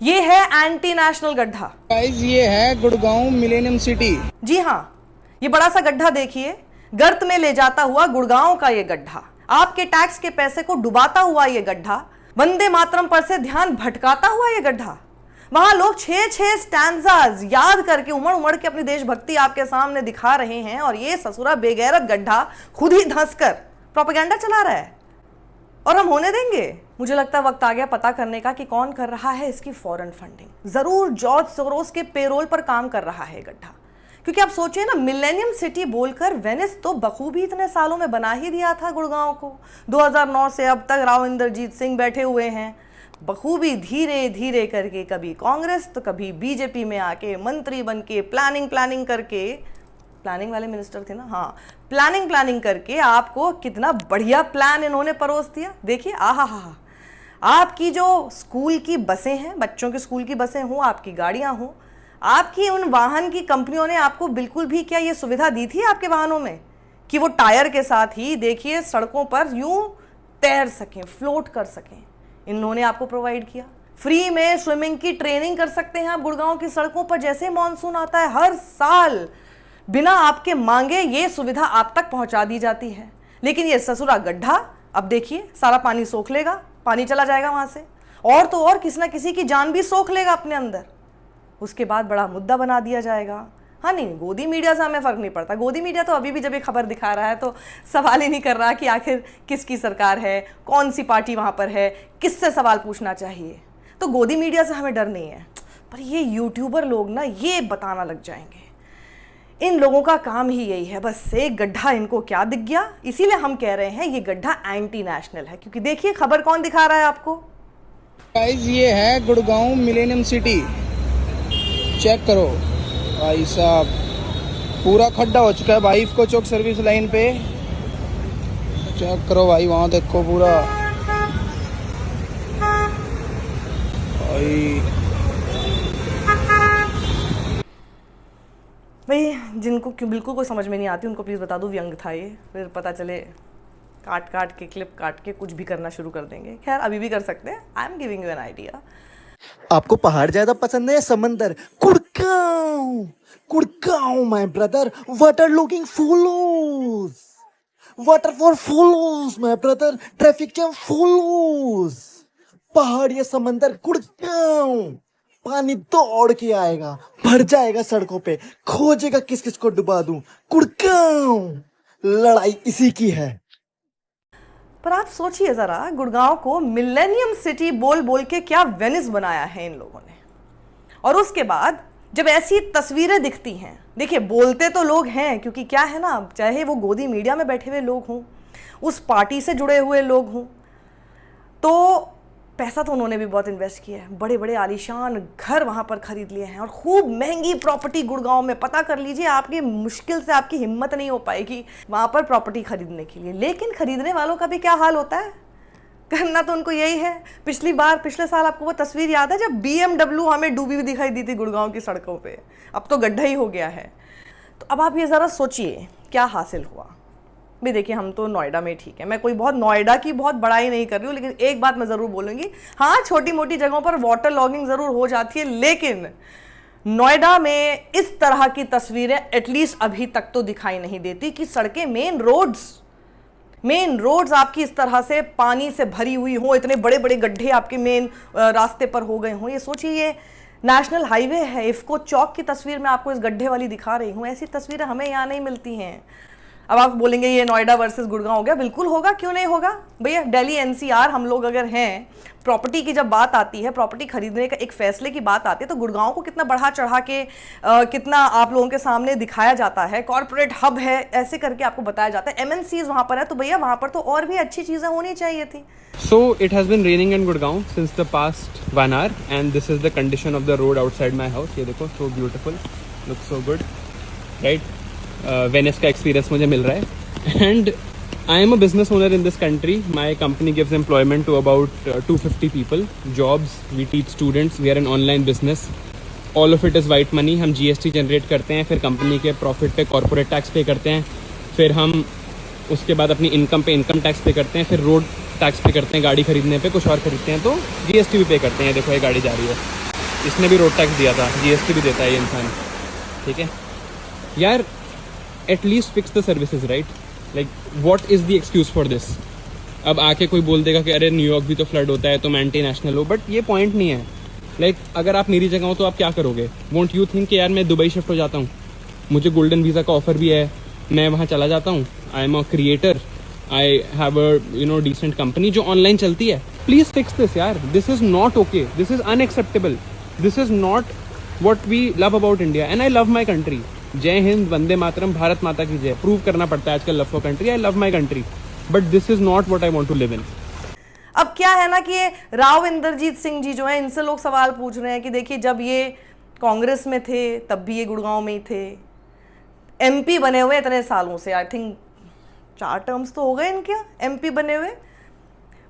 ये है anti national गड्ढा। गाइस ये है गुड़गांव मिलेनियम सिटी। जी हाँ, ये बड़ा सा गड्ढा देखिए, गर्त में ले जाता हुआ गुड़गांव का ये गड्ढा, आपके टैक्स के पैसे को डुबाता हुआ ये गड्ढा, वंदे मातरम पर से ध्यान भटकाता हुआ ये गड्ढा। वहां लोग 6-6 स्टैंजाज याद करके उमड़ उमड़ के अपनी देशभक्ति आपके सामने दिखा रहे हैं, और ये ससुरा बेगैरत गड्ढा खुद ही धंसकर प्रोपेगेंडा चला रहा है। और हम होने देंगे? मुझे लगता है वक्त आ गया पता करने का कि कौन कर रहा है इसकी फॉरेन फंडिंग। जरूर जॉर्ज सोरोस के पेरोल पर काम कर रहा है गड्ढा, क्योंकि आप सोचिए ना, मिलेनियम सिटी बोलकर वेनिस तो बखूबी इतने सालों में बना ही दिया था गुड़गांव को। 2009 से अब तक राव इंद्रजीत सिंह बैठे हुए हैं, बखूबी धीरे धीरे करके कभी कांग्रेस तो कभी बीजेपी में आके मंत्री बन के प्लानिंग करके, प्लानिंग वाले मिनिस्टर थे ना, हाँ, प्लानिंग करके आपको कितना बढ़िया प्लान इन्होंने परोस दिया। देखिए, आहा हा, आपकी जो स्कूल की बसें हैं, बच्चों के स्कूल की बसें हों, आपकी गाड़ियां हों, आपकी उन वाहन की कंपनियों ने आपको बिल्कुल भी क्या ये सुविधा दी थी आपके वाहनों में कि वो टायर के साथ ही देखिए सड़कों पर यूं तैर सकें, फ्लोट कर सकें? इन्होंने आपको प्रोवाइड किया। फ्री में स्विमिंग की ट्रेनिंग कर सकते हैं आप गुड़गांव की सड़कों पर। जैसे मॉनसून आता है हर साल बिना आपके मांगे ये सुविधा आप तक पहुंचा दी जाती है। लेकिन ये ससुरा गड्ढा, अब देखिए सारा पानी सोख लेगा, पानी चला जाएगा वहां से, और तो और किसी ना किसी की जान भी सोख लेगा अपने अंदर। उसके बाद बड़ा मुद्दा बना दिया जाएगा। हाँ नहीं, गोदी मीडिया से हमें फर्क नहीं पड़ता। गोदी मीडिया तो अभी भी जब ये खबर दिखा रहा है तो सवाल ही नहीं कर रहा कि आखिर किसकी सरकार है, कौन सी पार्टी वहां पर है, किससे सवाल पूछना चाहिए। तो गोदी मीडिया से हमें डर नहीं है, पर ये यूट्यूबर लोग ना ये बताना लग जाएंगे। इन लोगों का काम ही यही है, बस एक गड्ढा इनको क्या दिख गया, इसीलिए हम कह रहे हैं ये गड्ढा एंटी नेशनल है। क्योंकि देखिए खबर कौन दिखा रहा है आपको। गाइस ये है गुड़गांव मिलेनियम सिटी, चेक करो भाई साहब, पूरा खड्डा हो चुका है भाई इफको चौक सर्विस लाइन पे। चेक करो भाई, वहां देखो पूरा भाई जिनको बिल्कुल कोई समझ में नहीं आती उनको प्लीज़ बता दो व्यंग था ये, फिर पता चले काट के क्लिप काट के कुछ भी करना शुरू कर देंगे। खैर अभी भी कर सकते हैं। I am giving you an idea. आपको पहाड़ ज्यादा पसंद है या समंदर? Gurgaon, Gurgaon my brother, water looking follows, water for follows my brother, traffic jam follows. पहाड़ या समंदर, गुड़गांव। पानी दौड़ के आएगा, भर जाएगा सड़कों पे, खोजेगा किस किस को डुबा दूं। गुड़गांव, लड़ाई इसी की है। पर आप सोचिए जरा, गुड़गांव को मिलेनियम सिटी बोल बोल के क्या वेनिस बनाया है इन लोगों ने। और उसके बाद जब ऐसी तस्वीरें दिखती हैं, देखिए बोलते तो लोग हैं, क्योंकि क्या है ना, चाहे वो गोदी मीडिया में बैठे हुए लोग हों, उस पार्टी से जुड़े हुए लोग हों, तो पैसा तो उन्होंने भी बहुत इन्वेस्ट किया है। बड़े बड़े आलीशान घर वहाँ पर खरीद लिए हैं, और खूब महंगी प्रॉपर्टी गुड़गांव में। पता कर लीजिए, आपकी मुश्किल से आपकी हिम्मत नहीं हो पाएगी वहाँ पर प्रॉपर्टी खरीदने के लिए। लेकिन खरीदने वालों का भी क्या हाल होता है, करना तो उनको यही है। पिछले साल आपको वो तस्वीर याद है जब BMW हमें डूबी हुई दिखाई दी थी गुड़गांव की सड़कों पर। अब तो गड्ढा ही हो गया है। तो अब आप ये ज़रा सोचिए क्या हासिल हुआ। भी देखिए, हम तो नोएडा में ठीक है, मैं कोई बहुत नोएडा की बहुत बड़ाई नहीं कर रही हूँ, लेकिन एक बात मैं ज़रूर बोलूँगी, हाँ छोटी मोटी जगहों पर वाटर लॉगिंग ज़रूर हो जाती है, लेकिन नोएडा में इस तरह की तस्वीरें एटलीस्ट अभी तक तो दिखाई नहीं देती कि सड़कें, मेन रोड्स आपकी इस तरह से पानी से भरी हुई हो, इतने बड़े बड़े गड्ढे आपके मेन रास्ते पर हो गए हों। ये सोचिए, ये नेशनल हाईवे है, इफको चौक की तस्वीर मैं आपको इस गड्ढे वाली दिखा रही हूँ। ऐसी तस्वीरें हमें यहाँ नहीं मिलती हैं। अब आप बोलेंगे ये नोएडा वर्सेस गुड़गांव हो गया। बिल्कुल होगा, क्यों नहीं होगा भैया। दिल्ली NCR हम लोग अगर हैं, प्रॉपर्टी की जब बात आती है, प्रॉपर्टी खरीदने का एक फैसले की बात आती है, तो गुड़गांव को कितना बढ़ा चढ़ा के कितना आप लोगों के सामने दिखाया जाता है। कॉर्पोरेट हब है, ऐसे करके आपको बताया जाता है। MNCs वहाँ पर है, तो भैया वहाँ पर तो और भी अच्छी चीज़ें होनी चाहिए थी। So it has been raining in Gurgaon since the past 1 hour, and this is the condition of the road outside my house. ये देखो, so beautiful, looks so good, right? Venice का एक्सपीरियंस मुझे मिल रहा है। And I am a business owner in this country. My company gives employment to about 250 people, jobs, we teach students, we are an online business. All of it is white money. हम GST generate करते हैं, फिर company के profit पे corporate tax पे करते हैं, फिर हम उसके बाद अपनी इनकम पे इनकम टैक्स पे करते हैं, फिर रोड टैक्स पे करते हैं, गाड़ी खरीदने पे कुछ और खरीदते हैं तो GST भी पे करते हैं। देखो ये गाड़ी जा रही है। इसने भी रोड टैक्स दिया था, जीएसटी भी देता है ये इंसान, ठीक है यार। At least fix the services, right? Like what is the excuse for this? अब आके कोई बोल देगा कि अरे न्यूयॉर्क भी तो फ्लड होता है, तुम एंटी नेशनल हो, बट ये पॉइंट नहीं है। लाइक अगर आप मेरी जगह हो तो आप क्या करोगे? वोंट यू थिंक कि यार मैं दुबई शिफ्ट हो जाता हूँ, मुझे गोल्डन वीज़ा का ऑफर भी है, मैं वहाँ चला जाता हूँ, I am a creator, I have a decent company जो ऑनलाइन चलती है। प्लीज फिक्स दिस यार, this is not okay, this is unacceptable, this is not what we love about India and I love my country. जय हिंद, वंदे मातरम, भारत माता की जय। Prove करना पड़ता है आजकल love for country, I love my country, but this is not what I want to live in. अब क्या है ना कि ये राव इंद्रजीत सिंह जी जो है, इनसे लोग सवाल पूछ रहे हैं कि देखिए जब ये कांग्रेस में थे तब भी ये गुड़गांव में ही थे, एमपी बने हुए इतने सालों से, आई थिंक 4 टर्म्स तो हो गए इनके एमपी बने हुए,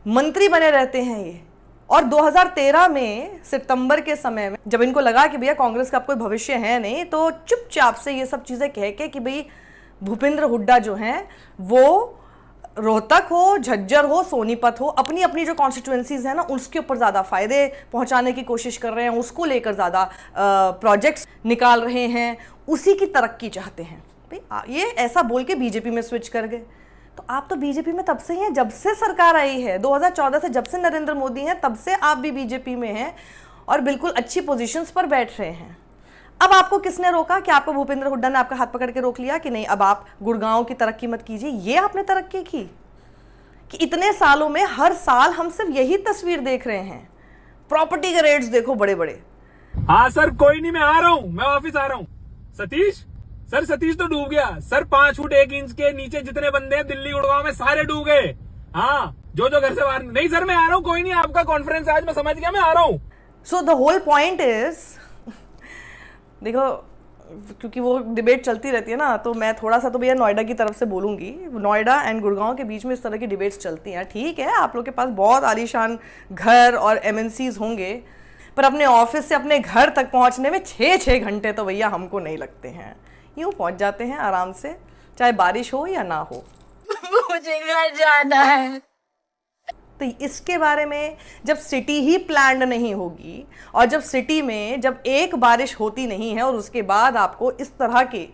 मंत्री बने रहते हैं ये। और 2013 में सितंबर के समय में जब इनको लगा कि भैया कांग्रेस का कोई भविष्य है नहीं, तो चुपचाप से ये सब चीज़ें कह के कि भाई भूपेंद्र हुड्डा जो हैं वो रोहतक हो, झज्जर हो, सोनीपत हो, अपनी अपनी जो कॉन्स्टिट्यूएंसीज हैं ना उसके ऊपर ज़्यादा फायदे पहुंचाने की कोशिश कर रहे हैं, उसको लेकर ज़्यादा प्रोजेक्ट्स निकाल रहे हैं, उसी की तरक्की चाहते हैं। भाई ये ऐसा बोल के बीजेपी में स्विच कर गए। तो आप तो बीजेपी में तब से ही हैं, जब से सरकार आई है 2014 से, जब से नरेंद्र मोदी हैं तब से आप भी बीजेपी में हैं और बिल्कुल अच्छी पोजीशंस पर बैठ रहे हैं। अब आपको किसने रोका? कि आपको भूपेंद्र हुड्डा ने आपका हाथ पकड़ के रोक लिया कि नहीं अब आप गुड़गांव की तरक्की मत कीजिए? ये आपने तरक्की की कि इतने सालों में हर साल हम सिर्फ यही तस्वीर देख रहे हैं, प्रॉपर्टी के रेट्स देखो बड़े बड़े। हाँ सर, कोई नहीं, मैं आ रहा हूँ, मैं ऑफिस आ रहा हूँ। सतीश सर, सतीश तो डूब गया सर, 5 फुट 1 इंच के नीचे जितने बंदे हैं दिल्ली गुड़गांव में सारे डूब गए। हाँ, जो घर से बाहर नहीं सर, मैं आ रहा हूँ, कोई नहीं, आपका कॉन्फ्रेंस आज मैं समझ गया, मैं आ रहा हूँ। So the whole point is, देखो क्योंकि वो डिबेट चलती रहती है ना, तो मैं थोड़ा सा तो भैया नोएडा की तरफ से बोलूँगी। नोएडा एंड गुड़गांव के बीच में इस तरह की डिबेट्स चलती हैं, ठीक है, आप लोग के पास बहुत आलीशान घर और एमएनसीज होंगे, पर अपने ऑफिस से अपने घर तक पहुंचने में 6-6 घंटे तो भैया हमको नहीं लगते हैं। यूँ पहुंच जाते हैं आराम से, चाहे बारिश हो या ना हो। मुझे घर जाना है। तो इसके बारे में जब सिटी ही प्लान्ड नहीं होगी और जब सिटी में जब एक बारिश होती नहीं है और उसके बाद आपको इस तरह की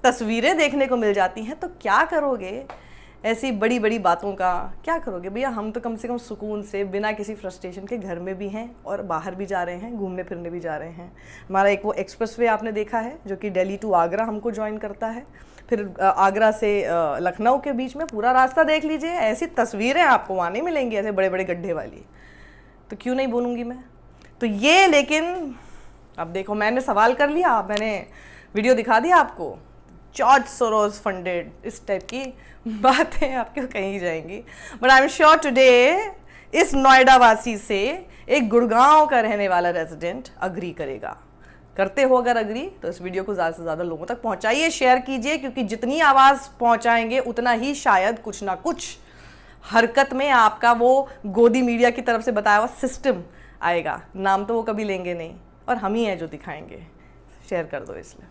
तस्वीरें देखने को मिल जाती हैं, तो क्या करोगे? ऐसी बड़ी बड़ी बातों का क्या करोगे भैया? हम तो कम से कम सुकून से बिना किसी फ्रस्ट्रेशन के घर में भी हैं और बाहर भी जा रहे हैं, घूमने फिरने भी जा रहे हैं। हमारा एक वो एक्सप्रेसवे आपने देखा है जो कि दिल्ली टू आगरा हमको ज्वाइन करता है, फिर आगरा से लखनऊ के बीच में पूरा रास्ता देख लीजिए। ऐसी तस्वीरें आपको वहाँ नहीं मिलेंगी, ऐसे बड़े बड़े गड्ढे वाली। तो क्यों नहीं बोलूँगी मैं तो ये। लेकिन अब देखो, मैंने सवाल कर लिया, मैंने वीडियो दिखा दिया आपको, जॉर्ज सोरोस फंडेड, इस टाइप की बातें आपके कहीं जाएंगी। But I am sure today इस नोएडा वासी से एक गुड़गांव का रहने वाला रेजिडेंट अग्री करेगा। करते हो अगर अग्री तो इस वीडियो को ज़्यादा से ज़्यादा लोगों तक पहुंचाइए, शेयर कीजिए, क्योंकि जितनी आवाज़ पहुंचाएंगे उतना ही शायद कुछ ना कुछ हरकत में आपका वो गोदी मीडिया की तरफ से बताया हुआ सिस्टम आएगा। नाम तो वो कभी लेंगे नहीं और हम ही हैं जो दिखाएंगे। शेयर कर दो इसलिए।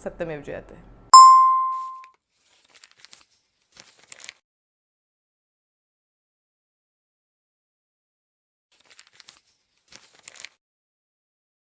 सत्यमेव जयते।